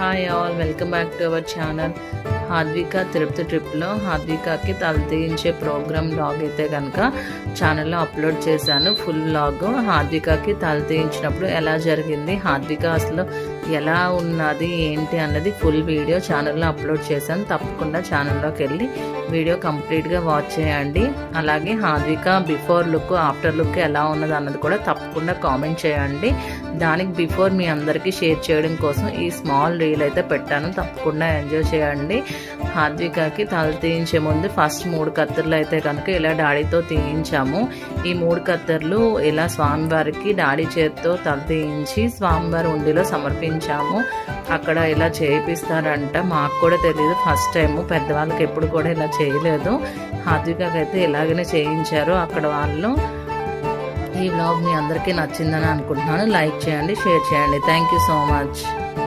Hi all, welcome back to our channel. Hadvika Tirupati ట్రిప్లో హాద్వికకి తలతీయించే programme vlog అయితే కనుక ఛానల్లో అప్లోడ్ చేశాను. ఫుల్ వ్లాగ్ హాద్వికకి తలతీయించినప్పుడు ఎలా జరిగింది, హాద్విక అసలు ఎలా ఉన్నది ఏంటి అన్నది ఫుల్ వీడియో ఛానల్లో అప్లోడ్ చేశాను. తప్పకుండా ఛానల్లోకి వెళ్ళి వీడియో కంప్లీట్గా వాచ్ చేయండి. అలాగే హాద్విక బిఫోర్ లుక్ ఆఫ్టర్ లుక్ ఎలా ఉన్నది అన్నది కూడా తప్పకుండా కామెంట్ చేయండి. దానికి బిఫోర్ మీ అందరికీ షేర్ చేయడం కోసం ఈ స్మాల్ రీల్ అయితే పెట్టాను. తప్పకుండా ఎంజాయ్ చేయండి. హాద్వికకి తల తీయించే ముందు ఫస్ట్ 3 కత్తెరలు అయితే కనుక ఇలా డాడీతో తీయించాము. ఈ 3 కత్తెరలు ఇలా స్వామివారికి డాడీ చేతితో తల తీయించి స్వామివారి ఉండిలో సమర్పించాము. అక్కడ ఇలా చేయిస్తారంట, మాకు కూడా తెలియదు, ఫస్ట్ టైం, పెద్దవాళ్ళకి ఎప్పుడు కూడా ఇలా చేయలేదు. హాద్వికకి అయితే ఇలాగనే చేయించారు అక్కడ వాళ్ళు. ఈ వ్లాగ్ మీ అందరికీ నచ్చిందని అనుకుంటున్నాను. లైక్ చేయండి, షేర్ చేయండి. Thank you so much.